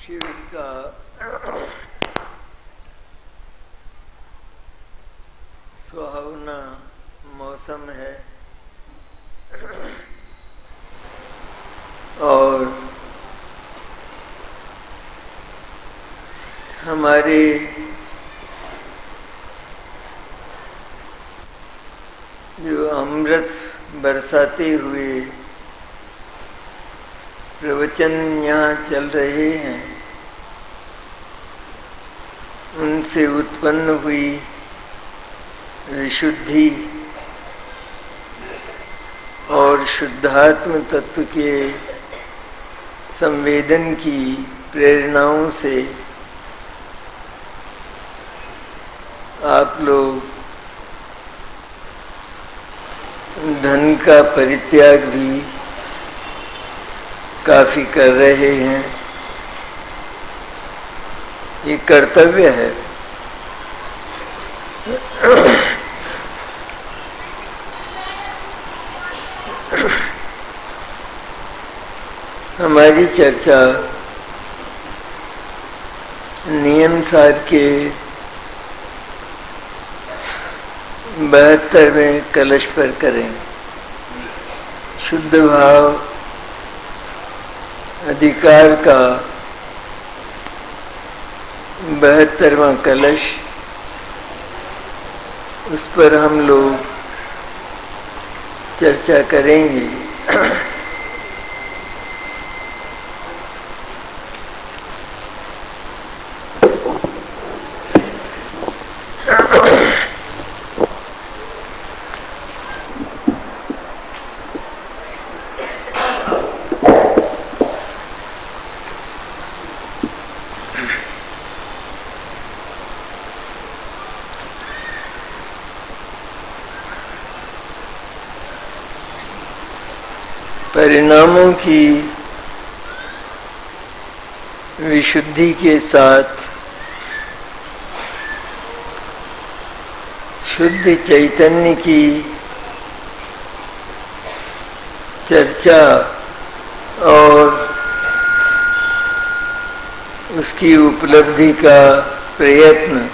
शिविर का सुहावना मौसम है और हमारे जो अमृत बरसाते हुए प्रवचन यहाँ चल रहे हैं, उनसे उत्पन्न हुई विशुद्धि और शुद्धात्म तत्व के संवेदन की प्रेरणाओं से आप लोग धन का परित्याग भी काफी कर रहे हैं। ये कर्तव्य है। हमारी चर्चा नियम सार के 72वें कलश पर करेंगे। शुद्ध भाव अधिकार का 72वां कलश, उस पर हम लोग चर्चा करेंगे। परिणामों की विशुद्धि के साथ शुद्ध चैतन्य की चर्चा और उसकी उपलब्धि का प्रयत्न,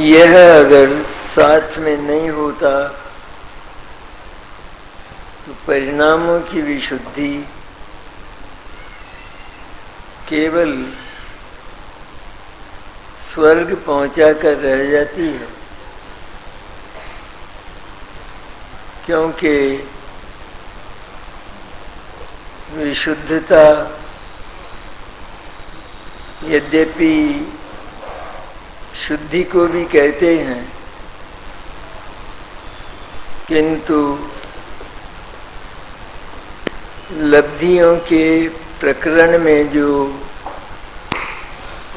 यह अगर साथ में नहीं होता तो परिणामों की विशुद्धि केवल स्वर्ग पहुंचाकर रह जाती है, क्योंकि विशुद्धता यद्यपि शुद्धि को भी कहते हैं, किंतु लब्धियों के प्रकरण में जो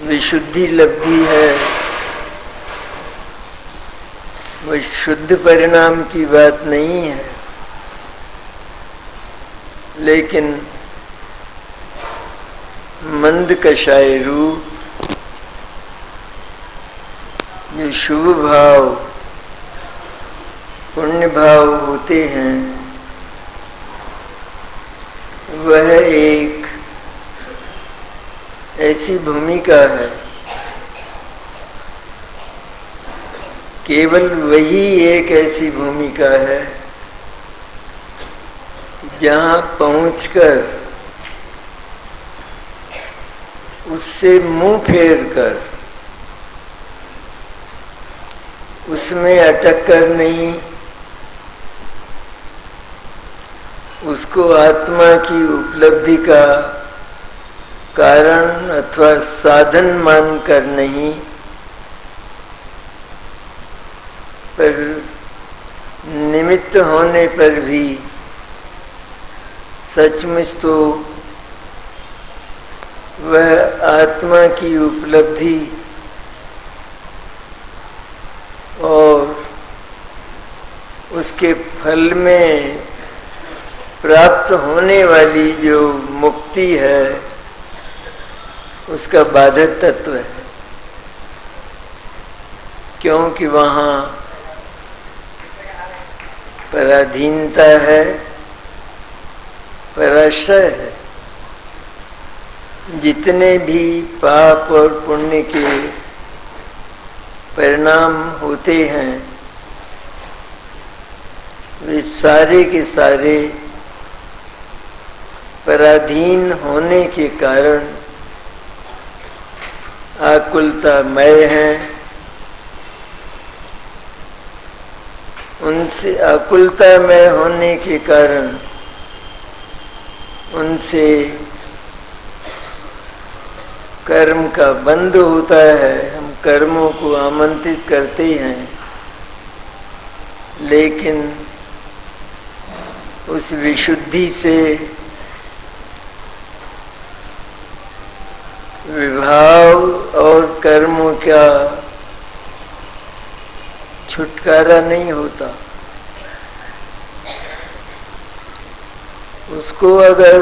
विशुद्धि लब्धि है, वह शुद्ध परिणाम की बात नहीं है, लेकिन मंद कषाय रूप जो शुभ भाव पुण्य भाव होते हैं, वह एक ऐसी भूमिका है, केवल वही एक ऐसी भूमिका है जहाँ पहुंचकर उससे मुंह फेर कर, उसमें अटक कर नहीं, उसको आत्मा की उपलब्धि का कारण अथवा साधन मानकर नहीं, पर निमित्त होने पर भी सचमुच तो वह आत्मा की उपलब्धि उसके फल में प्राप्त होने वाली जो मुक्ति है उसका बाधक तत्व है, क्योंकि वहाँ पराधीनता है, पराश्रय है। जितने भी पाप और पुण्य के परिणाम होते हैं वे सारे के सारे पराधीन होने के कारण आकुलतामय हैं। उनसे आकुलतामय होने के कारण उनसे कर्म का बंध होता है। हम कर्मों को आमंत्रित करते हैं, लेकिन उस विशुद्धि से विभाव और कर्मों का छुटकारा नहीं होता। उसको अगर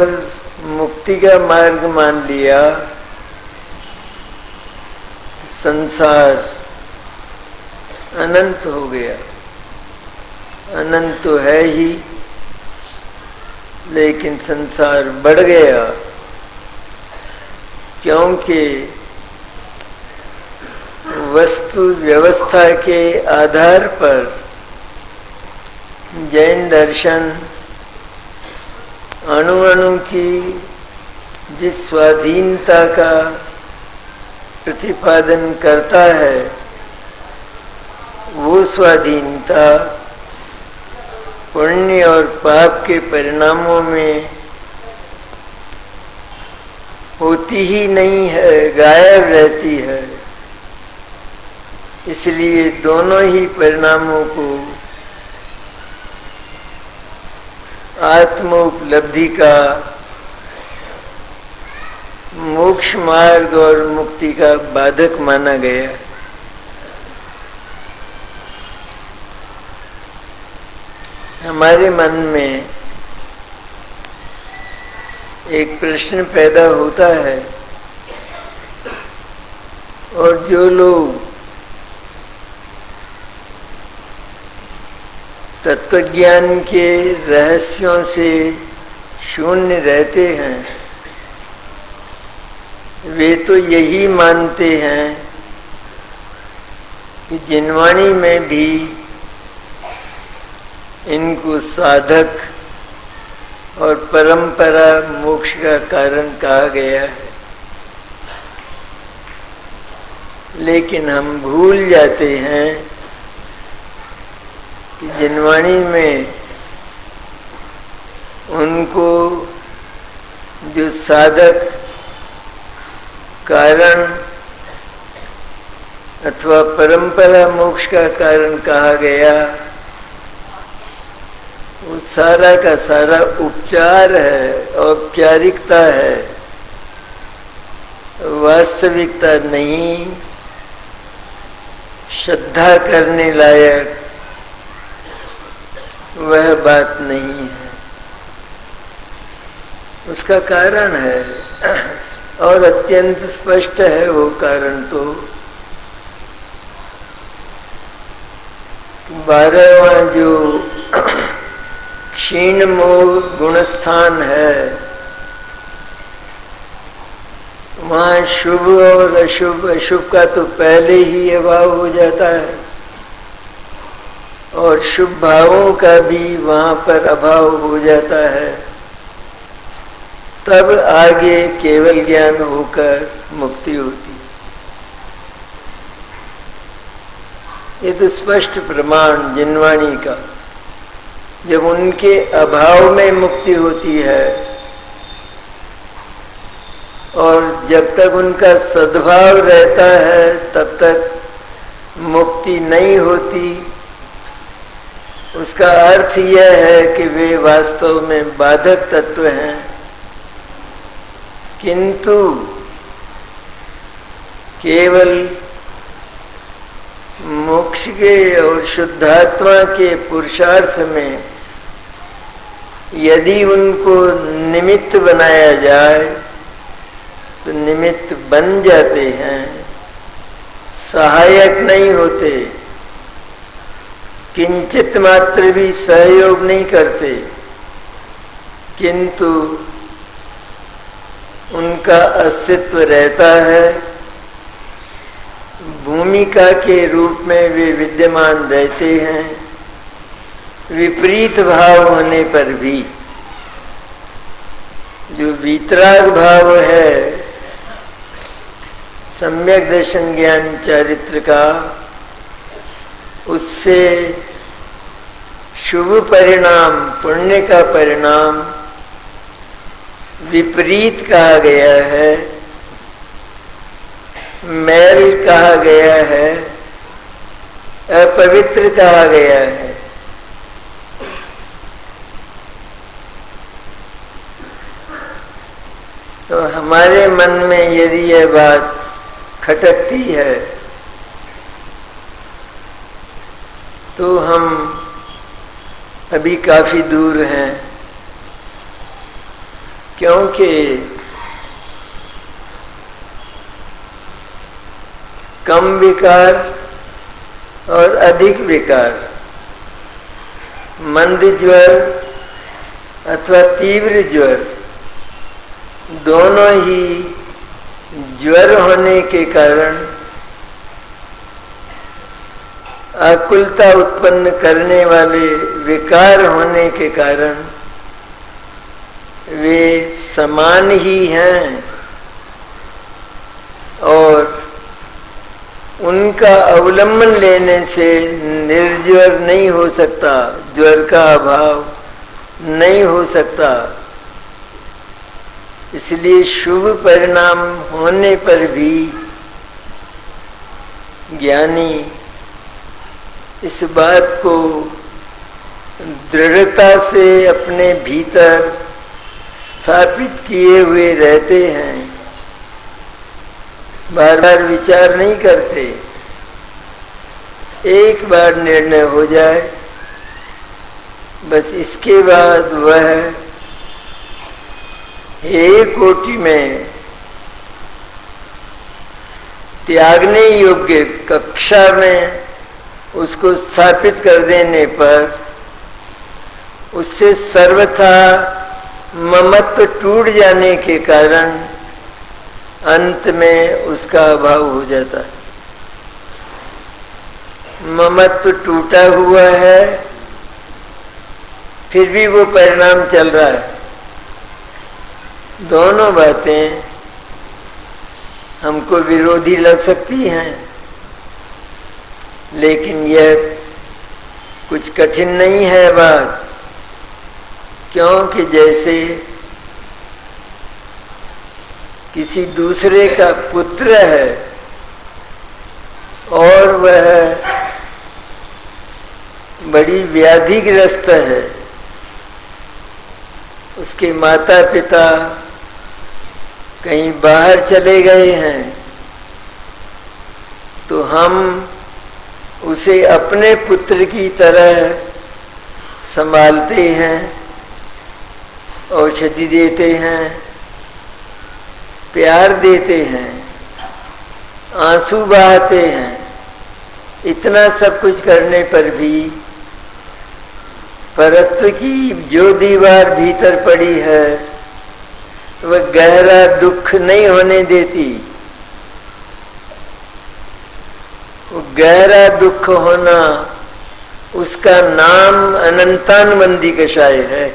मुक्ति का मार्ग मान लिया तो संसार अनंत हो गया। अनंत तो है ही, लेकिन संसार बढ़ गया, क्योंकि वस्तु व्यवस्था के आधार पर जैन दर्शन अणु अणु की जिस स्वाधीनता का प्रतिपादन करता है वो स्वाधीनता पुण्य और पाप के परिणामों में होती ही नहीं है, गायब रहती है। इसलिए दोनों ही परिणामों को आत्म उपलब्धि का मोक्ष मार्ग और मुक्ति का बाधक माना गया। हमारे मन में एक प्रश्न पैदा होता है, और जो लोग तत्वज्ञान के रहस्यों से शून्य रहते हैं वे तो यही मानते हैं कि जिनवाणी में भी इनको साधक और परंपरा मोक्ष का कारण कहा गया है। लेकिन हम भूल जाते हैं कि जिनवाणी में उनको जो साधक कारण अथवा परंपरा मोक्ष का कारण कहा गया वो सारा का सारा उपचार है, औपचारिकता है, वास्तविकता नहीं, श्रद्धा करने लायक वह बात नहीं है। उसका कारण है और अत्यंत स्पष्ट है वो कारण तो 12वां जो क्षीण मोह गुणस्थान है वहाँ शुभ और अशुभ, अशुभ का तो पहले ही अभाव हो जाता है और शुभ भावों का भी वहाँ पर अभाव हो जाता है। तब आगे केवल ज्ञान होकर मुक्ति होती है। ये तो स्पष्ट प्रमाण जिनवाणी का। जब उनके अभाव में मुक्ति होती है और जब तक उनका सद्भाव रहता है तब तक मुक्ति नहीं होती। उसका अर्थ यह है कि वे वास्तव में बाधक तत्व हैं, किंतु केवल मोक्ष के और शुद्धात्मा के पुरुषार्थ में यदि उनको निमित्त बनाया जाए तो निमित्त बन जाते हैं, सहायक नहीं होते, किंचित मात्र भी सहयोग नहीं करते, किंतु उनका अस्तित्व रहता है। भूमिका के रूप में वे विद्यमान रहते हैं, विपरीत भाव होने पर भी। जो वीतराग भाव है सम्यक दर्शन ज्ञान चारित्र का, उससे शुभ परिणाम, पुण्य का परिणाम विपरीत कहा गया है, मैल कहा गया है, अपवित्र कहा गया है। तो हमारे मन में यदि यह बात खटकती है तो हम अभी काफी दूर हैं, क्योंकि कम विकार और अधिक विकार, मंद ज्वर अथवा तीव्र ज्वर, दोनों ही ज्वर होने के कारण, आकुलता उत्पन्न करने वाले विकार होने के कारण वे समान ही हैं और उनका अवलंबन लेने से निर्ज्वर नहीं हो सकता, ज्वर का अभाव नहीं हो सकता। इसलिए शुभ परिणाम होने पर भी ज्ञानी इस बात को दृढ़ता से अपने भीतर स्थापित किए हुए रहते हैं, बार बार विचार नहीं करते। एक बार निर्णय हो जाए बस, इसके बाद वह एक कोटि में त्यागने योग्य कक्षा में उसको स्थापित कर देने पर उससे सर्वथा ममत्व टूट जाने के कारण अंत में उसका अभाव हो जाता है। ममत्व टूटा हुआ है, फिर भी वो परिणाम चल रहा है। दोनों बातें हमको विरोधी लग सकती हैं, लेकिन यह कुछ कठिन नहीं है बात, क्योंकि जैसे किसी दूसरे का पुत्र है और वह बड़ी व्याधिग्रस्त है, उसके माता पिता कहीं बाहर चले गए हैं, तो हम उसे अपने पुत्र की तरह संभालते हैं, औषधि देते हैं, प्यार देते हैं, आंसू बहाते हैं। इतना सब कुछ करने पर भी परत्व की जो दीवार भीतर पड़ी है वह गहरा दुख नहीं होने देती। वो गहरा दुख होना, उसका नाम अनंतानुबंधी कषाय है,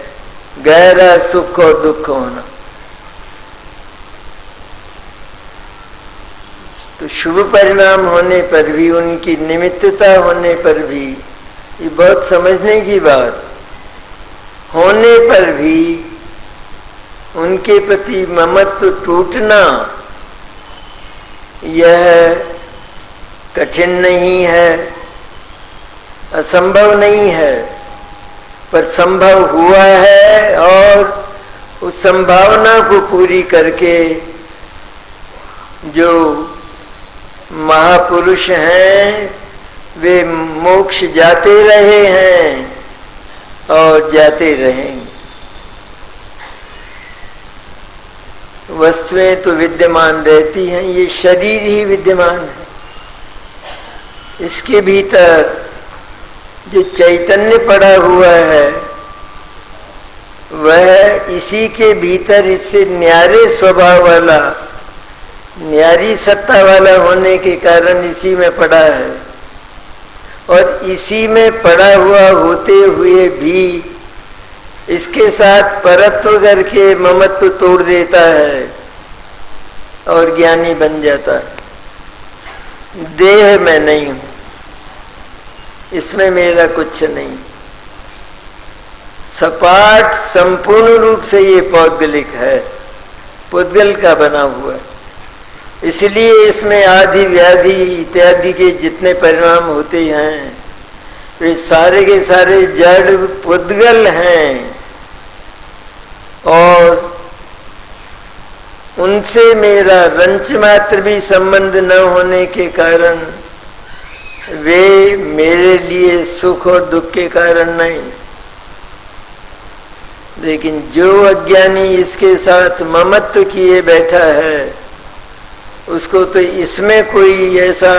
गहरा सुख और दुख होना। तो शुभ परिणाम होने पर भी, उनकी निमित्तता होने पर भी, ये बहुत समझने की बात, होने पर भी उनके प्रति ममत्व टूटना यह कठिन नहीं है, असंभव नहीं है, पर संभव हुआ है। और उस संभावना को पूरी करके जो महापुरुष हैं वे मोक्ष जाते रहे हैं और जाते रहेंगे। वस्तुएं तो विद्यमान रहती हैं, ये शरीर ही विद्यमान है। इसके भीतर जो चैतन्य पड़ा हुआ है वह इसी के भीतर इससे न्यारे स्वभाव वाला, न्यारी सत्ता वाला होने के कारण इसी में पड़ा है, और इसी में पड़ा हुआ होते हुए भी इसके साथ परत्व करके ममत्व तोड़ देता है और ज्ञानी बन जाता है। देह में नहीं हूं, इसमें मेरा कुछ नहीं। सपाट संपूर्ण रूप से ये पौद्गलिक है, पुद्गल का बना हुआ है। इसलिए इसमें आदि व्याधि इत्यादि के जितने परिणाम होते हैं वे सारे के सारे जड़ पुद्गल हैं, और उनसे मेरा रंच मात्र भी संबंध न होने के कारण वे मेरे लिए सुख और दुख के कारण नहीं। लेकिन जो अज्ञानी इसके साथ ममत्व किए बैठा है उसको तो इसमें कोई ऐसा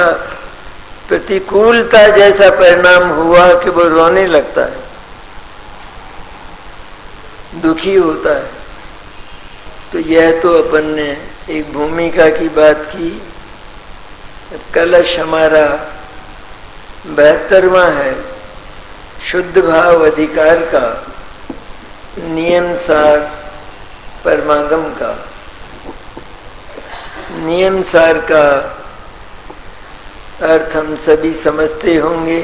प्रतिकूलता जैसा परिणाम हुआ कि वो रोने लगता है, दुखी होता है। तो यह तो अपन ने एक भूमिका की बात की। कलश हमारा 72वां है, शुद्ध भाव अधिकार का, नियम सार परमागम का। नियम सार का अर्थ हम सभी समझते होंगे।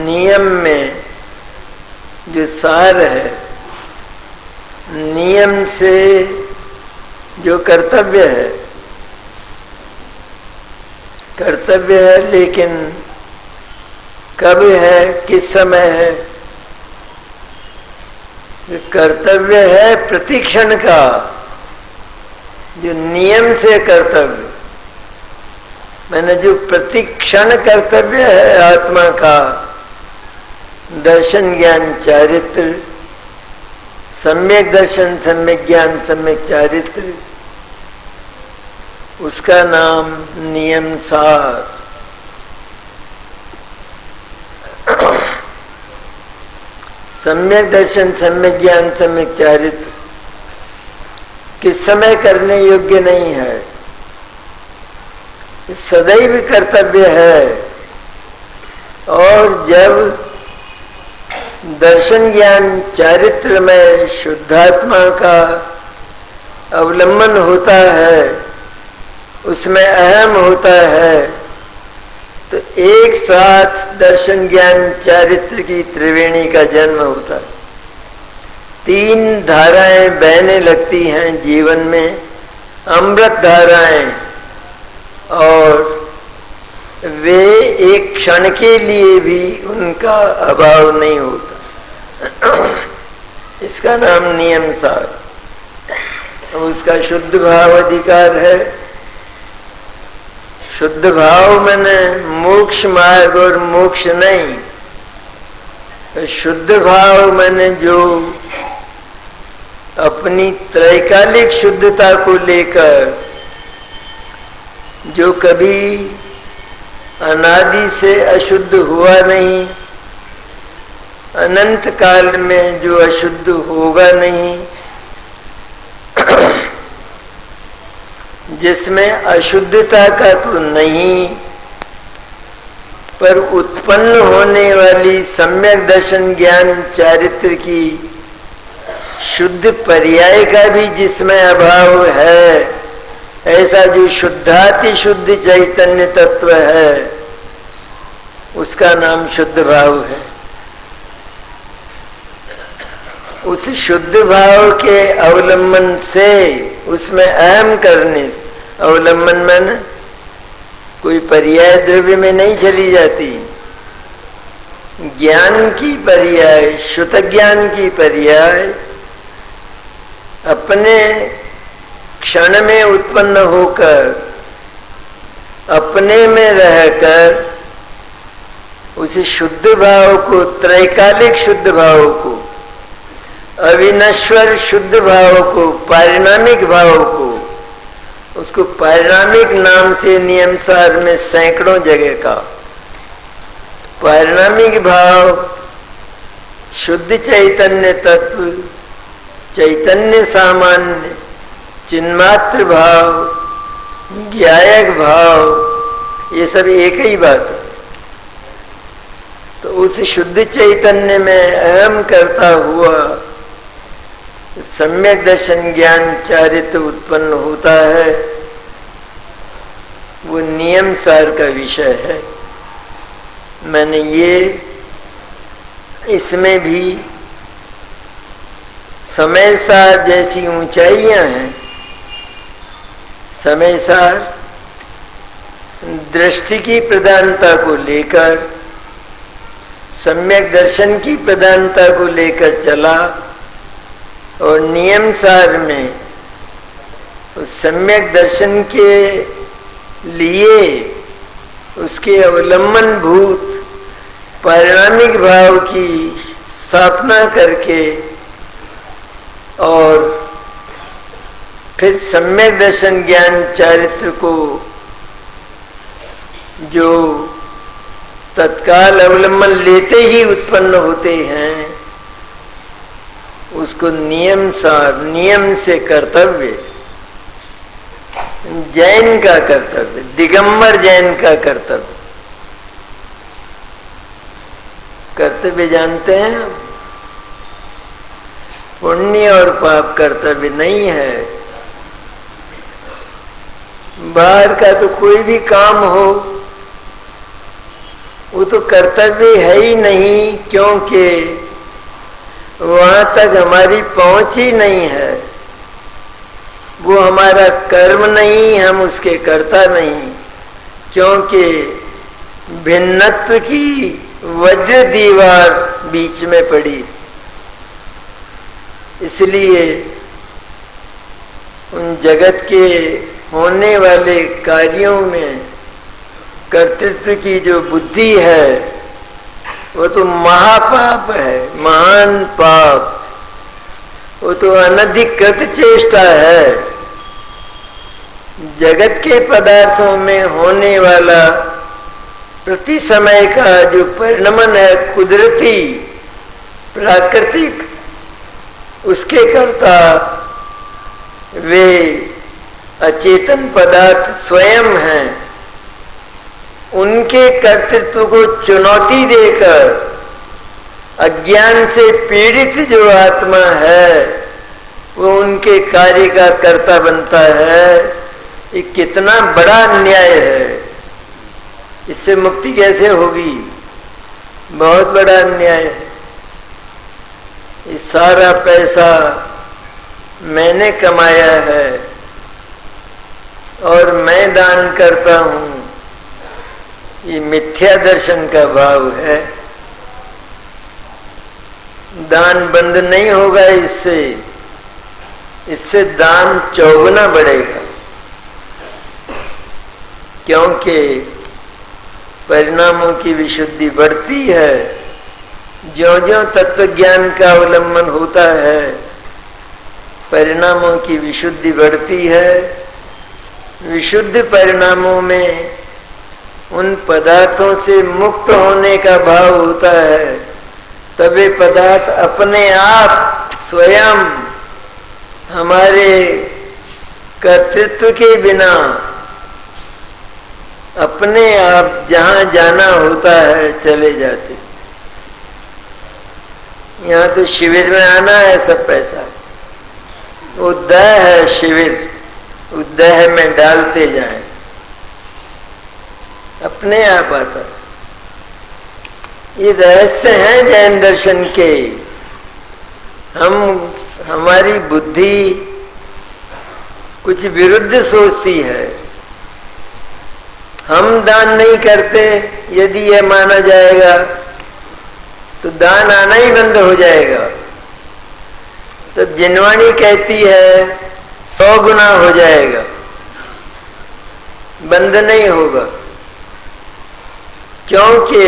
नियम में जो सार है, नियम से जो कर्तव्य है, कर्तव्य है, लेकिन कब है, किस समय है। कर्तव्य है प्रतिक्षण का, जो नियम से कर्तव्य, मैंने जो प्रतिक्षण कर्तव्य है आत्मा का, दर्शन ज्ञान चारित्र, सम्यक दर्शन सम्यक ज्ञान सम्यक चारित्र, उसका नाम नियम सार। सम्यक दर्शन सम्यक ज्ञान सम्यक चारित्र किस समय करने योग्य नहीं है, सदैव कर्तव्य है। और जब दर्शन ज्ञान चारित्र में शुद्धात्मा का अवलंबन होता है, उसमें अहम होता है, तो एक साथ दर्शन ज्ञान चारित्र की त्रिवेणी का जन्म होता है। 3 धाराएं बहने लगती हैं जीवन में, अमृत धाराएं, और वे एक क्षण के लिए भी उनका अभाव नहीं होता। इसका नाम नियम सार। उसका शुद्ध भाव अधिकार है। शुद्ध भाव मैंने मोक्ष मार्ग और मोक्ष नहीं, शुद्ध भाव मैंने जो अपनी त्रैकालिक शुद्धता को लेकर, जो कभी अनादि से अशुद्ध हुआ नहीं, अनंत काल में जो अशुद्ध होगा नहीं, जिसमें अशुद्धता का तो नहीं, पर उत्पन्न होने वाली सम्यक दर्शन ज्ञान चारित्र की शुद्ध पर्याय का भी जिसमें अभाव है, ऐसा जो शुद्धाति शुद्ध चैतन्य तत्व है, उसका नाम शुद्ध भाव है। उस शुद्ध भाव के अवलंबन से, उसमें अहम करने से, अवलंबन में कोई पर्याय द्रव्य में नहीं चली जाती, ज्ञान की पर्याय, शुद्ध ज्ञान की पर्याय अपने क्षण में उत्पन्न होकर अपने में रहकर उस शुद्ध भाव को, त्रैकालिक शुद्ध भाव को, अविनश्वर शुद्ध भाव को, पारिणामिक भाव को, उसको पारिणामिक नाम से नियमसार में सैकड़ों जगह का पारिणामिक भाव, शुद्ध चैतन्य तत्व, चैतन्य सामान्य, चिन्मात्र भाव, ज्ञायक भाव, ये सब एक ही बात है। तो उस शुद्ध चैतन्य में अहम करता हुआ सम्यक दर्शन ज्ञान चारित्र उत्पन्न होता है, वो नियम सार का विषय है। मैंने ये इसमें भी समय सार जैसी ऊंचाइयां हैं। समय सार दृष्टि की प्रधानता को लेकर, सम्यक दर्शन की प्रधानता को लेकर चला, और नियम सार में उस सम्यक दर्शन के लिए उसके अवलंबन भूत पारिणामिक भाव की स्थापना करके और फिर सम्यक दर्शन ज्ञान चारित्र को जो तत्काल अवलंबन लेते ही उत्पन्न होते हैं, उसको नियम सार, नियम से कर्तव्य, जैन का कर्तव्य, दिगंबर जैन का कर्तव्य। कर्तव्य जानते हैं, पुण्य और पाप कर्तव्य नहीं है। बाहर का तो कोई भी काम हो वो तो कर्तव्य है ही नहीं, क्योंकि वहां तक हमारी पहुंच ही नहीं है। वो हमारा कर्म नहीं, हम उसके कर्ता नहीं, क्योंकि भिन्नत्व की वज्र दीवार बीच में पड़ी। इसलिए उन जगत के होने वाले कार्यों में कर्तृत्व की जो बुद्धि है वो तो महापाप है, महान पाप। वो तो अनधिकृत चेष्टा है। जगत के पदार्थों में होने वाला प्रति समय का जो परिणमन है, कुदरती प्राकृतिक, उसके कर्ता वे अचेतन पदार्थ स्वयं हैं। उनके कर्तृत्व को चुनौती देकर अज्ञान से पीड़ित जो आत्मा है वो उनके कार्य का कर्ता बनता है। ये कितना बड़ा अन्याय है। इससे मुक्ति कैसे होगी? बहुत बड़ा अन्याय है। ये सारा पैसा मैंने कमाया है और मैं दान करता हूं, ये मिथ्या दर्शन का भाव है। दान बंद नहीं होगा इससे दान चौगुना बढ़ेगा, क्योंकि परिणामों की विशुद्धि बढ़ती है। ज्यों-ज्यों तत्व ज्ञान का अवलंबन होता है, परिणामों की विशुद्धि बढ़ती है। विशुद्ध परिणामों में उन पदार्थों से मुक्त होने का भाव होता है। तभी पदार्थ अपने आप स्वयं हमारे कर्तृत्व के बिना अपने आप जहां जाना होता है चले जाते। यहाँ तो शिविर में आना है, सब पैसा उद्दह है, शिविर उद्दह में डालते जाएं, अपने आप आता है। ये रहस्य हैं जैन दर्शन के। हमारी बुद्धि कुछ विरुद्ध सोचती है। हम दान नहीं करते, यदि यह माना जाएगा तो दान आना ही बंद हो जाएगा। तो जिनवाणी कहती है 100 गुना हो जाएगा। बंद नहीं होगा, क्योंकि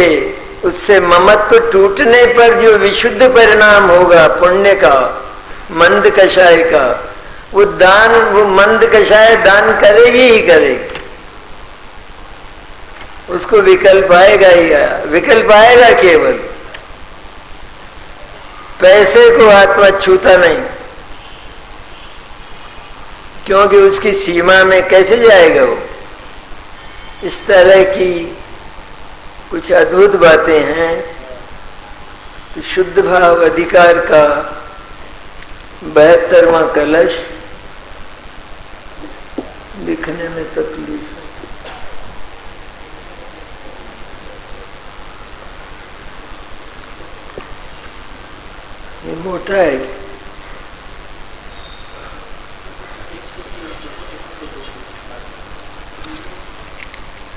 उससे ममत्व टूटने पर जो विशुद्ध परिणाम होगा पुण्य का, मंद कषाय का, वो दान, वो मंद कषाय दान करेगी ही करेगी। उसको विकल्प आएगा ही, विकल्प आएगा केवल। पैसे को आत्मा छूता नहीं, क्योंकि उसकी सीमा में कैसे जाएगा वो। इस तरह की कुछ अद्भुत बातें हैं। तो शुद्ध भाव अधिकार का 72वां कलश लिखने में तकलीफ है। ये मोटा है,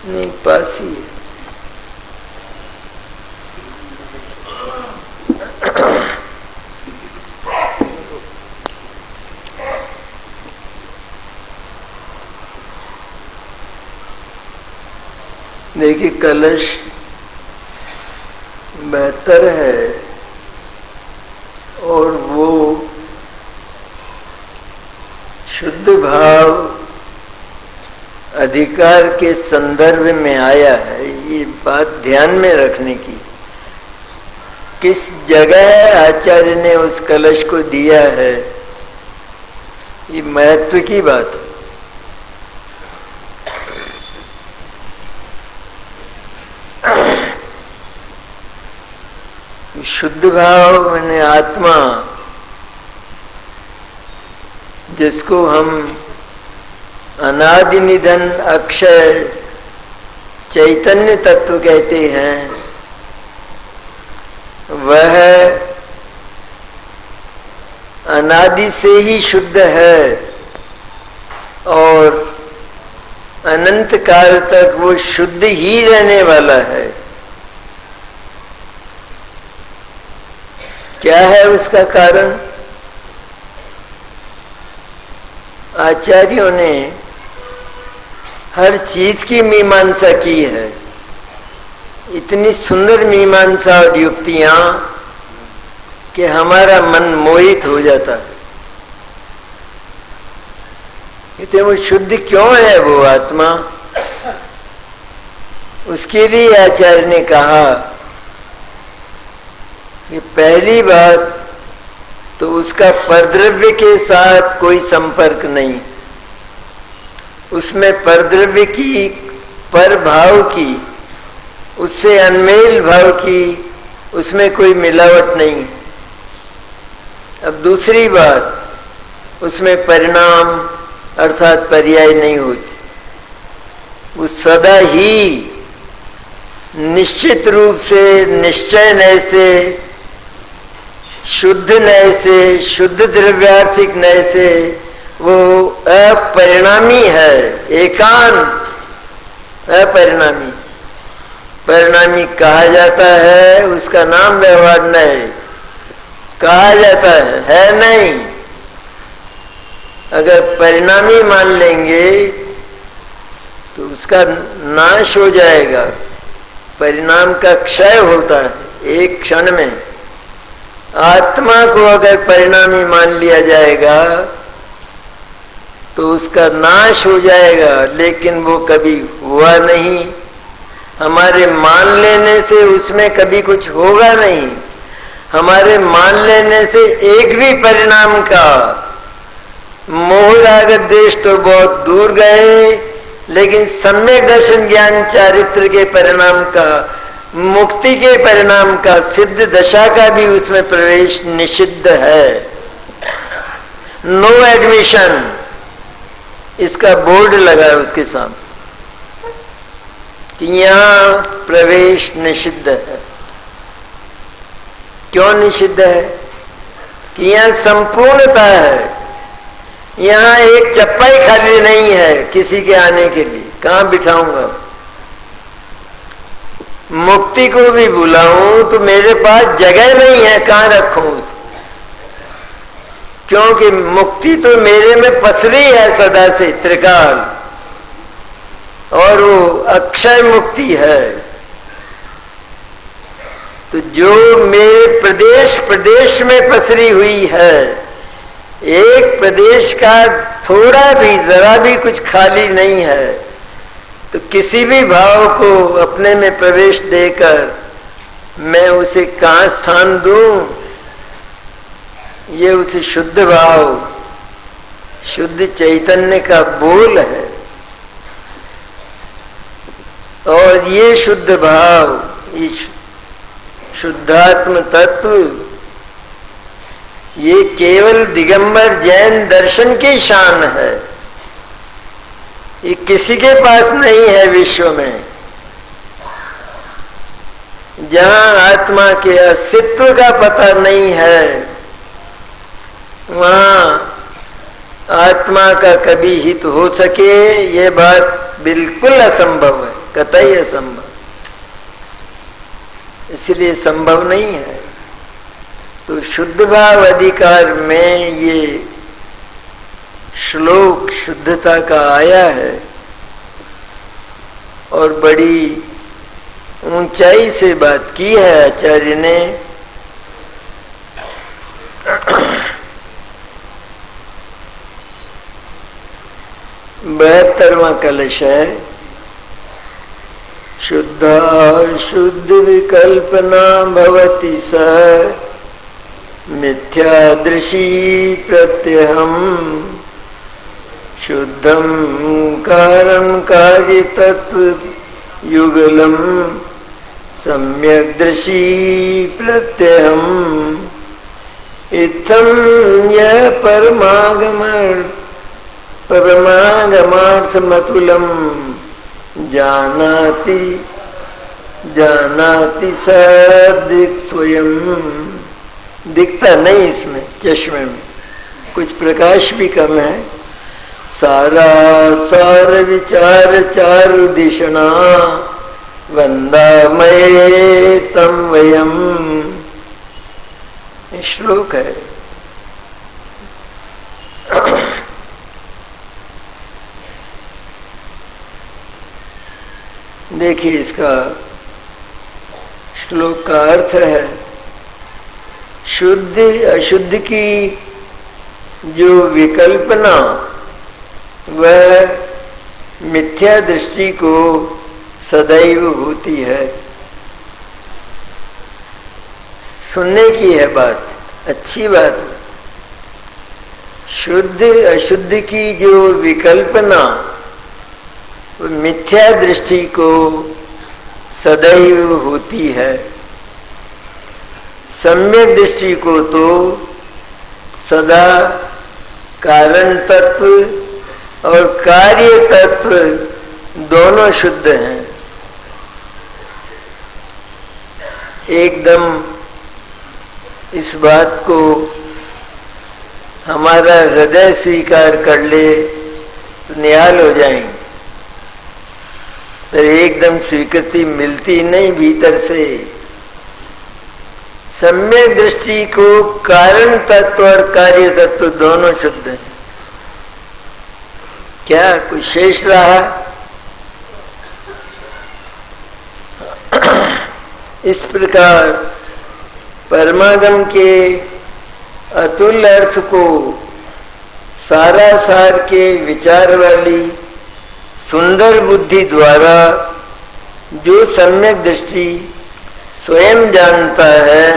नहीं पास ही है। देखिए कलश 72 है और वो शुद्ध भाव अधिकार के संदर्भ में आया है। ये बात ध्यान में रखने की, किस जगह आचार्य ने उस कलश को दिया है, ये महत्व की बात है। शुद्ध भाव मैंने आत्मा, जिसको हम अनादि निधन अक्षय चैतन्य तत्व कहते हैं, वह अनादि से ही शुद्ध है और अनंत काल तक वो शुद्ध ही रहने वाला है। क्या है उसका कारण? आचार्यों ने हर चीज की मीमांसा की है, इतनी सुंदर मीमांसा और युक्तियां कि हमारा मन मोहित हो जाता है। कहते वो शुद्ध क्यों है वो आत्मा? उसके लिए आचार्य ने कहा कि पहली बात तो उसका परद्रव्य के साथ कोई संपर्क नहीं, उसमें परद्रव्य की, पर भाव की, उससे अनमेल भाव की, उसमें कोई मिलावट नहीं। अब दूसरी बात, उसमें परिणाम अर्थात पर्याय नहीं होती, वो सदा ही निश्चित रूप से, निश्चय नय से, शुद्ध नय से, शुद्ध द्रव्यार्थिक नय से वो अपरिणामी है, एकांत अपरिणामी। परिणामी कहा जाता है, उसका नाम व्यवहार नय कहा जाता है नहीं। अगर परिणामी मान लेंगे तो उसका नाश हो जाएगा, परिणाम का क्षय होता है एक क्षण में। आत्मा को अगर परिणामी मान लिया जाएगा तो उसका नाश हो जाएगा, लेकिन वो कभी हुआ नहीं। हमारे मान लेने से उसमें कभी कुछ होगा नहीं, हमारे मान लेने से एक भी परिणाम का मोह राग द्वेष तो बहुत दूर गए, लेकिन सम्यक दर्शन ज्ञान चारित्र के परिणाम का, मुक्ति के परिणाम का, सिद्ध दशा का भी उसमें प्रवेश निषिद्ध है। नो एडमिशन, इसका बोर्ड लगा है उसके सामने कि यहां प्रवेश निषिद्ध है। क्यों निषिद्ध है? कि यहां संपूर्णता है, यहां एक चप्पाई खाली नहीं है किसी के आने के लिए। कहां बिठाऊंगा? मुक्ति को भी बुलाऊं तो मेरे पास जगह नहीं है, कहां रखूं उसको? क्योंकि मुक्ति तो मेरे में पसरी है सदा से त्रिकाल। और वो अक्षय मुक्ति है। तो जो मेरे प्रदेश प्रदेश में पसरी हुई है, एक प्रदेश का थोड़ा भी जरा भी कुछ खाली नहीं है, तो किसी भी भाव को अपने में प्रवेश देकर मैं उसे कहाँ स्थान दूं? ये उस शुद्ध भाव, शुद्ध चैतन्य का बोल है। और ये शुद्ध भाव, ये शुद्धात्म तत्व, ये केवल दिगंबर जैन दर्शन की शान है। ये किसी के पास नहीं है विश्व में। जहां आत्मा के अस्तित्व का पता नहीं है, वहां आत्मा का कभी हित हो सके, ये बात बिल्कुल असंभव है, कतई असंभव। इसलिए संभव नहीं है। तो शुद्ध भाव अधिकार में ये श्लोक शुद्धता का आया है और बड़ी ऊंचाई से बात की है आचार्य ने। 72वां कलश है। शुद्धा शुद्ध विकल्पना भवति स मिथ्यादृशी प्रत्यहम शुद्धम कारण कार्य तत्व युगलम सम्यक दृशी प्रत्यहम इत्थम यह परमागमार्थमतुलम जानाति जानाति सदिक स्वयं। दिखता नहीं इसमें, चश्मे में कुछ प्रकाश भी कम है। सारा सार विचार चारु दिशना वंदामये तम वयम। श्लोक है। देखिए इसका श्लोक का अर्थ है, शुद्ध अशुद्ध की जो विकल्पना वह मिथ्या दृष्टि को सदैव होती है। सुनने की है बात, अच्छी बात। शुद्ध अशुद्ध की जो विकल्पना मिथ्या दृष्टि को सदैव होती है। सम्यक दृष्टि को तो सदा कारण तत्व और कार्य तत्व दोनों शुद्ध हैं। एकदम इस बात को हमारा हृदय स्वीकार कर ले तो निहाल हो जाएंगे। पर एकदम स्वीकृति मिलती नहीं भीतर से। सम्यक दृष्टि को कारण तत्व और कार्य तत्व दोनों शुद्ध है। क्या कुछ शेष रहा? इस प्रकार परमागम के अतुल अर्थ को सारा सार के विचार वाली सुंदर बुद्धि द्वारा जो सम्यक दृष्टि स्वयं जानता है,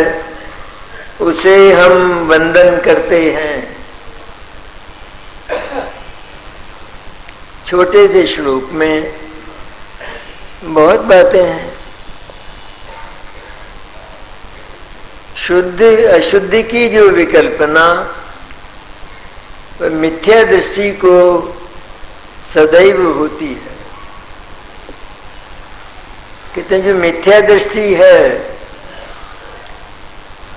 उसे हम वंदन करते हैं। छोटे से श्लोक में बहुत बातें हैं। शुद्ध अशुद्ध की जो विकल्पना वह मिथ्या दृष्टि को सदैव होती है। कहते हैं जो मिथ्या दृष्टि है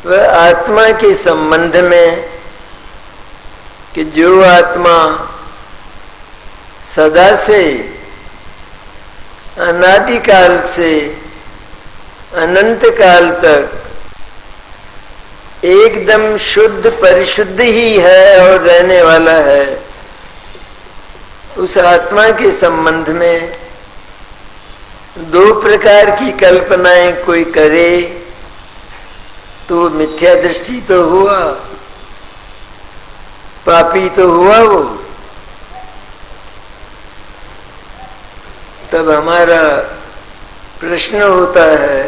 वह आत्मा के संबंध में, कि जो आत्मा सदा से अनादिकाल से अनंत काल तक एकदम शुद्ध परिशुद्ध ही है और रहने वाला है, उस आत्मा के संबंध में दो प्रकार की कल्पनाएं कोई करे तो मिथ्या दृष्टि तो हुआ, पापी तो हुआ वो। तब हमारा प्रश्न होता है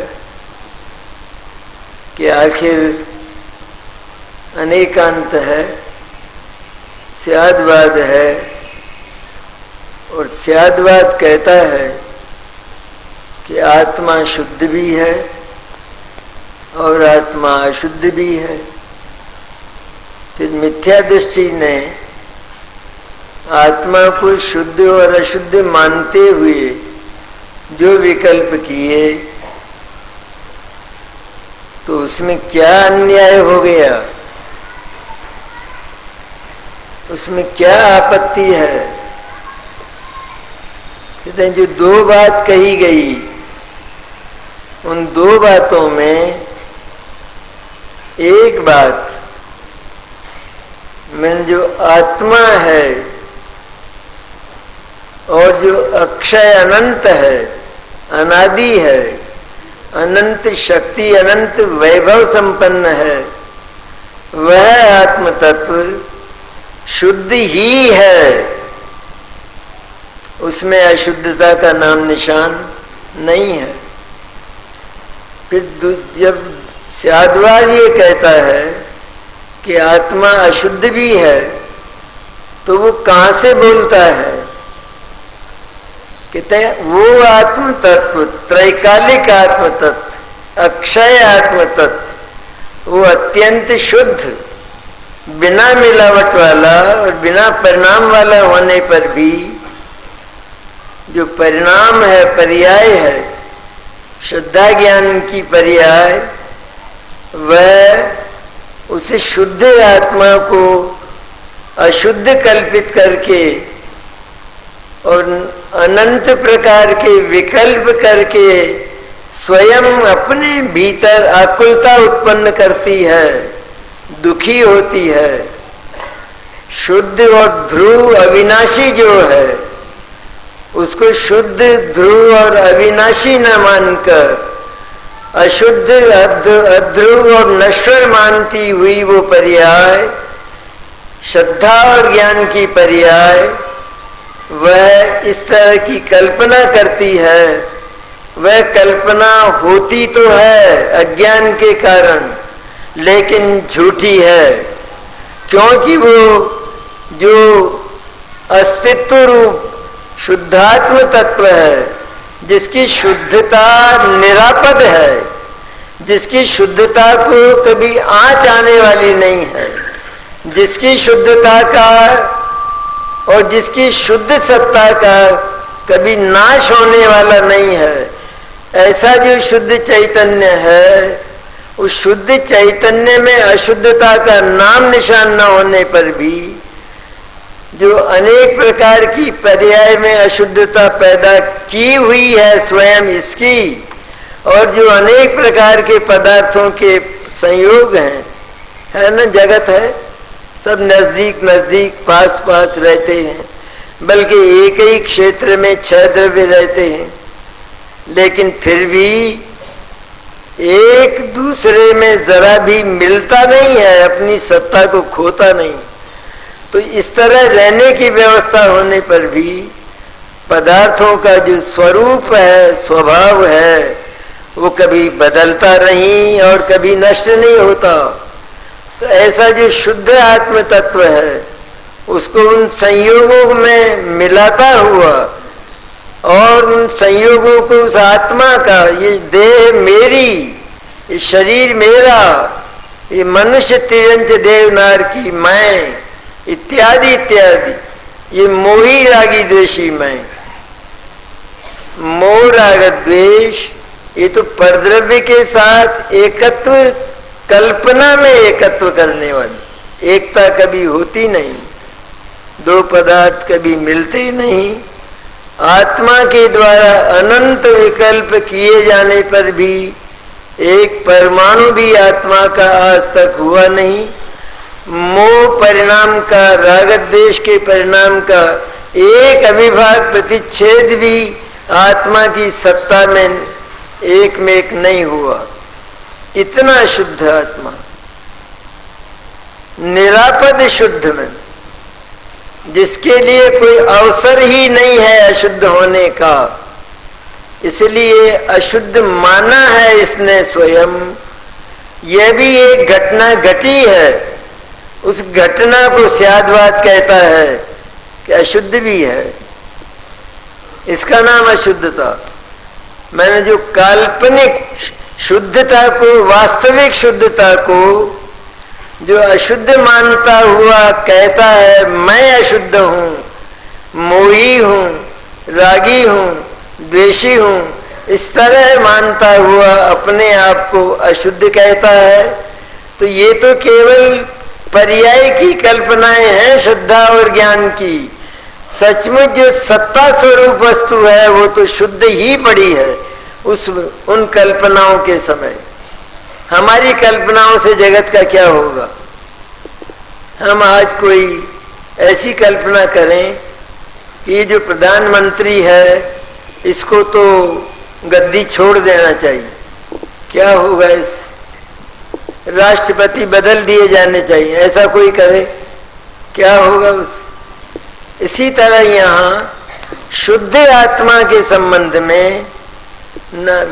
कि आखिर अनेकांत है, स्यादवाद है, और स्यादवाद कहता है कि आत्मा शुद्ध भी है और आत्मा अशुद्ध भी है। फिर मिथ्या दृष्टि ने आत्मा को शुद्ध और अशुद्ध मानते हुए जो विकल्प किए, तो उसमें क्या अन्याय हो गया, उसमें क्या आपत्ति है। कहते हैं जो दो बात कही गई, उन दो बातों में एक बात में जो आत्मा है और जो अक्षय अनंत है, अनादि है, अनंत शक्ति अनंत वैभव संपन्न है, वह आत्म तत्व शुद्ध ही है, उसमें अशुद्धता का नाम निशान नहीं है। फिर जब स्यादवाद ये कहता है कि आत्मा अशुद्ध भी है, तो वो कहां से बोलता है? कहते हैं वो आत्म तत्व, त्रैकालिक आत्म तत्व, अक्षय आत्म तत्व, वो अत्यंत शुद्ध, बिना मिलावट वाला और बिना परिणाम वाला होने पर भी जो परिणाम है, पर्याय है, शुद्धा ज्ञान की पर्याय, वह उसे शुद्ध आत्मा को अशुद्ध कल्पित करके और अनंत प्रकार के विकल्प करके स्वयं अपने भीतर आकुलता उत्पन्न करती है, दुखी होती है। शुद्ध और ध्रुव अविनाशी जो है, उसको शुद्ध, ध्रुव और अविनाशी न मानकर अशुद्ध, अध्रुव और नश्वर मानती हुई वो पर्याय, श्रद्धा और ज्ञान की पर्याय, वह इस तरह की कल्पना करती है। वह कल्पना होती तो है अज्ञान के कारण, लेकिन झूठी है, क्योंकि वो जो अस्तित्व रूप शुद्धात्म तत्व है, जिसकी शुद्धता निरापद है, जिसकी शुद्धता को कभी आँच आने वाली नहीं है, जिसकी शुद्धता का और जिसकी शुद्ध सत्ता का कभी नाश होने वाला नहीं है, ऐसा जो शुद्ध चैतन्य है, उस शुद्ध चैतन्य में अशुद्धता का नाम निशान न होने पर भी जो अनेक प्रकार की पर्याय में अशुद्धता पैदा की हुई है स्वयं इसकी, और जो अनेक प्रकार के पदार्थों के संयोग हैं, है ना, जगत है, सब नजदीक नजदीक पास पास रहते हैं, बल्कि एक ही क्षेत्र में 6 द्रव्य रहते हैं, लेकिन फिर भी एक दूसरे में जरा भी मिलता नहीं है, अपनी सत्ता को खोता नहीं। तो इस तरह रहने की व्यवस्था होने पर भी पदार्थों का जो स्वरूप है, स्वभाव है, वो कभी बदलता नहीं और कभी नष्ट नहीं होता। तो ऐसा जो शुद्ध आत्म तत्व है, उसको उन संयोगों में मिलाता हुआ और उन संयोगों को उस आत्मा का, ये देह मेरी, ये शरीर मेरा, ये मनुष्य तिरंज देवनार की मैं, इत्यादि इत्यादि, ये मोही रागी द्वेषी मैं, मोह राग द्वेष, ये तो परद्रव्य के साथ एकत्व, कल्पना में एकत्व करने वाली, एकता कभी होती नहीं, दो पदार्थ कभी मिलते नहीं। आत्मा के द्वारा अनंत विकल्प किए जाने पर भी एक परमाणु भी आत्मा का आज तक हुआ नहीं। मोह परिणाम का, राग द्वेष के परिणाम का एक अविभाग प्रतिच्छेद भी आत्मा की सत्ता में एक नहीं हुआ। इतना शुद्ध आत्मा, निरापद शुद्ध में, जिसके लिए कोई अवसर ही नहीं है अशुद्ध होने का, इसलिए अशुद्ध माना है इसने स्वयं। यह भी एक घटना घटी है, उस घटना को स्यादवाद कहता है कि अशुद्ध भी है। इसका नाम अशुद्धता। मैंने जो काल्पनिक शुद्धता को, वास्तविक शुद्धता को जो अशुद्ध मानता हुआ कहता है मैं अशुद्ध हूं, मोही हूं, रागी हूं, द्वेषी हूं, इस तरह मानता हुआ अपने आप को अशुद्ध कहता है, तो ये तो केवल पर्याय की कल्पनाएं हैं श्रद्धा और ज्ञान की। सचमुच जो सत्ता स्वरूप वस्तु है वो तो शुद्ध ही पड़ी है उन कल्पनाओं के समय। हमारी कल्पनाओं से जगत का क्या होगा? हम आज कोई ऐसी कल्पना करें कि ये जो प्रधानमंत्री है इसको तो गद्दी छोड़ देना चाहिए, क्या होगा? इस राष्ट्रपति बदल दिए जाने चाहिए, ऐसा कोई करे, क्या होगा उस? इसी तरह यहाँ शुद्ध आत्मा के संबंध में न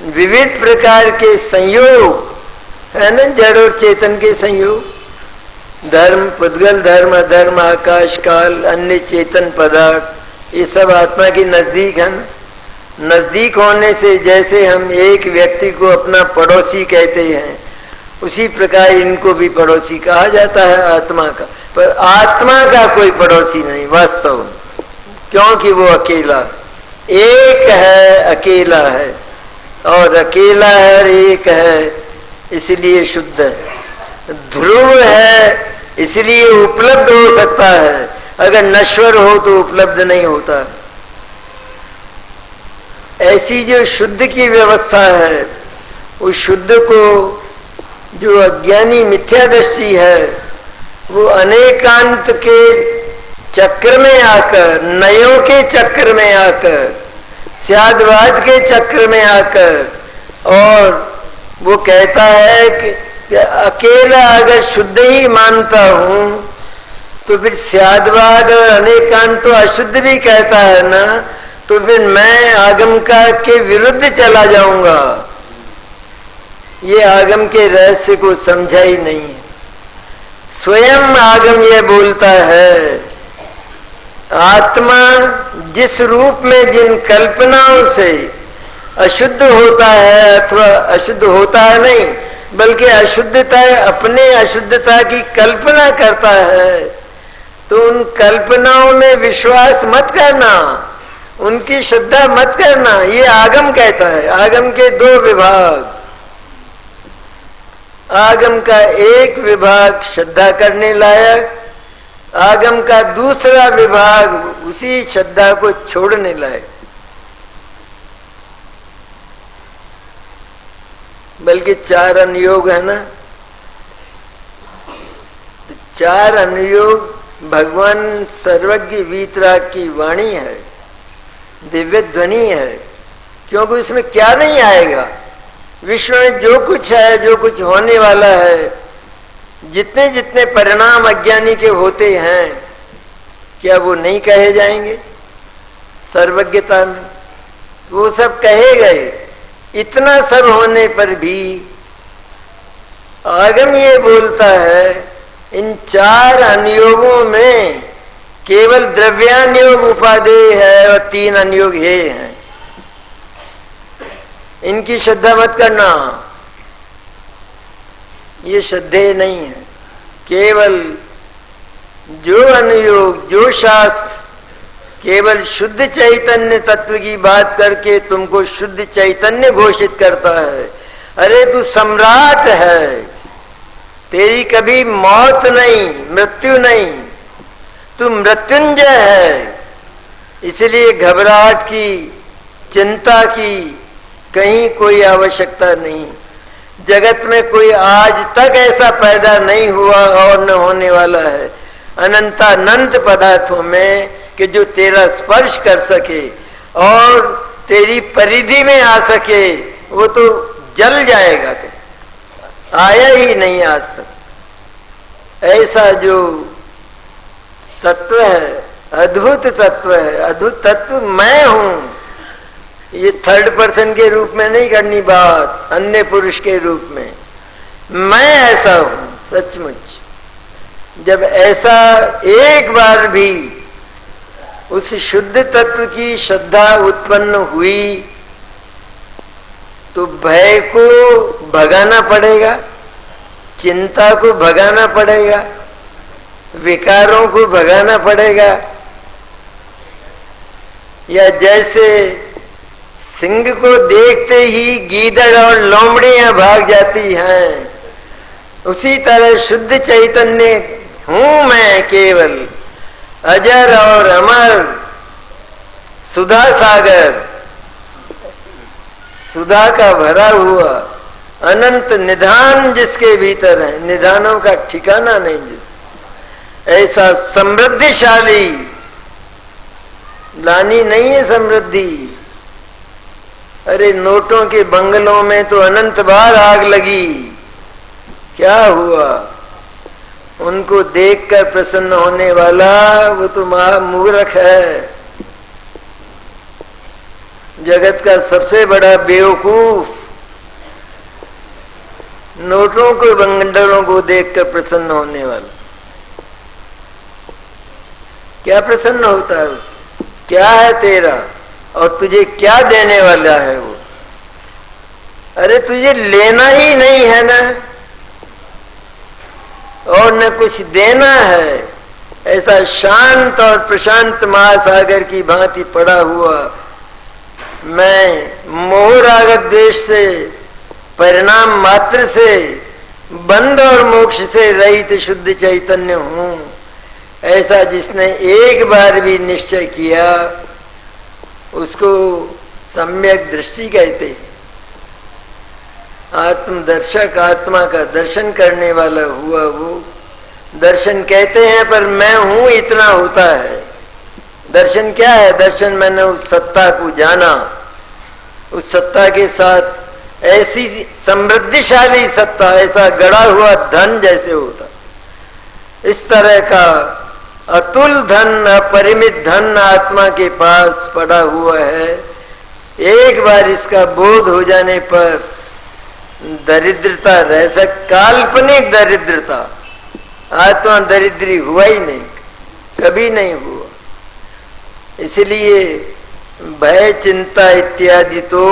विविध प्रकार के संयोग है ना, जड़ और चेतन के संयोग, धर्म, पुद्गल धर्म, अधर्म, आकाश काल, अन्य चेतन पदार्थ, ये सब आत्मा के नजदीक है ना। नजदीक होने से जैसे हम एक व्यक्ति को अपना पड़ोसी कहते हैं, उसी प्रकार इनको भी पड़ोसी कहा जाता है आत्मा का। पर आत्मा का कोई पड़ोसी नहीं वास्तव में, क्योंकि वो अकेला एक है, अकेला है, और अकेला है और एक है, इसलिए शुद्ध है। ध्रुव है इसलिए उपलब्ध हो सकता है, अगर नश्वर हो तो उपलब्ध नहीं होता। ऐसी जो शुद्ध की व्यवस्था है, उस शुद्ध को जो अज्ञानी मिथ्या दृष्टि है वो अनेकांत के चक्र में आकर, नयों के चक्र में आकर, स्यादवाद के चक्र में आकर, और वो कहता है कि अकेला अगर शुद्ध ही मानता हूं तो फिर स्यादवाद और अनेकांत तो अशुद्ध भी कहता है ना, तो फिर मैं आगम का के विरुद्ध चला जाऊंगा। ये आगम के रहस्य को समझा ही नहीं। स्वयं आगम ये बोलता है, आत्मा जिस रूप में जिन कल्पनाओं से अशुद्ध होता है, अथवा अशुद्ध होता है नहीं बल्कि अशुद्धता, अपने अशुद्धता की कल्पना करता है, तो उन कल्पनाओं में विश्वास मत करना, उनकी श्रद्धा मत करना। ये आगम कहता है। आगम के दो विभाग, आगम का एक विभाग श्रद्धा करने लायक, आगम का दूसरा विभाग उसी श्रद्धा को छोड़ने लायक। बल्कि चार अनुयोग है ना, तो चार अनुयोग भगवान सर्वज्ञ वीतराग की वाणी है, दिव्य ध्वनि है, क्योंकि इसमें क्या नहीं आएगा। विश्व में जो कुछ है, जो कुछ होने वाला है, जितने जितने परिणाम अज्ञानी के होते हैं, क्या वो नहीं कहे जाएंगे सर्वज्ञता में? तो वो सब कहे गए। इतना सब होने पर भी आगम ये बोलता है, इन चार अनुयोगों में केवल द्रव्यानुयोग उपादेय है और तीन अनुयोग हे हैं, इनकी श्रद्धा मत करना। ये श्रद्धेय नहीं है। केवल जो अनुयोग, जो शास्त्र केवल शुद्ध चैतन्य तत्व की बात करके तुमको शुद्ध चैतन्य घोषित करता है, अरे तू सम्राट है, तेरी कभी मौत नहीं, मृत्यु नहीं, तू मृत्युंजय है, इसलिए घबराहट की, चिंता की कहीं कोई आवश्यकता नहीं। जगत में कोई आज तक ऐसा पैदा नहीं हुआ और न होने वाला है अनंतानंत पदार्थों में कि जो तेरा स्पर्श कर सके और तेरी परिधि में आ सके वो तो जल जाएगा, आया ही नहीं आज तक। ऐसा जो तत्व है, अद्भुत तत्व है, अद्भुत तत्व मैं हूं। ये थर्ड पर्सन के रूप में नहीं करनी बात, अन्य पुरुष के रूप में, मैं ऐसा हूं सचमुच। जब ऐसा एक बार भी उस शुद्ध तत्व की श्रद्धा उत्पन्न हुई तो भय को भगाना पड़ेगा, चिंता को भगाना पड़ेगा, विकारों को भगाना पड़ेगा। या जैसे सिंह को देखते ही गीदड़ और लोमड़ियां भाग जाती हैं, उसी तरह शुद्ध चैतन्य हूं मैं, केवल अजर और अमर सुधा सागर, सुधा का भरा हुआ अनंत निधान जिसके भीतर है, निधानों का ठिकाना नहीं जिस, ऐसा समृद्धिशाली, लानी नहीं है समृद्धि। अरे नोटों के बंगलों में तो अनंत बार आग लगी, क्या हुआ? उनको देखकर प्रसन्न होने वाला वो तो महामूर्ख है, जगत का सबसे बड़ा बेवकूफ। नोटों को बंडलों को देखकर प्रसन्न होने वाला, क्या प्रसन्न होता है उससे? क्या है तेरा और तुझे क्या देने वाला है वो? अरे तुझे लेना ही नहीं है ना, और न कुछ देना है। ऐसा शांत और प्रशांत महासागर की भांति पड़ा हुआ मैं मोह राग द्वेष से, परिणाम मात्र से, बंध और मोक्ष से रहित शुद्ध चैतन्य हूं। ऐसा जिसने एक बार भी निश्चय किया उसको सम्यक दृष्टि कहते हैं। आत्मदर्शक, आत्मा का दर्शन करने वाला हुआ वो। दर्शन कहते हैं पर मैं हूं इतना होता है। दर्शन क्या है? दर्शन मैंने उस सत्ता को जाना, उस सत्ता के साथ ऐसी समृद्धिशाली सत्ता, ऐसा गड़ा हुआ धन जैसे होता, इस तरह का अतुल धन, अपरिमित धन आत्मा के पास पड़ा हुआ है। एक बार इसका बोध हो जाने पर दरिद्रता रह सक, काल्पनिक दरिद्रता, आत्मा दरिद्री हुआ ही नहीं, कभी नहीं हुआ। इसलिए भय, चिंता इत्यादि तो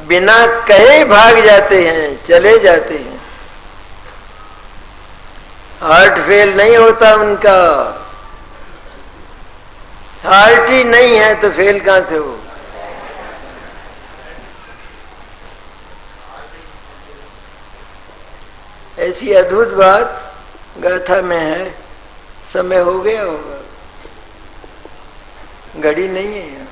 बिना कहे भाग जाते हैं, चले जाते हैं। हार्ट फेल नहीं होता उनका, हार्ट ही नहीं है तो फेल कहां से हो? ऐसी अद्भुत बात गाथा में है। समय हो गया होगा, घड़ी नहीं है यहाँ।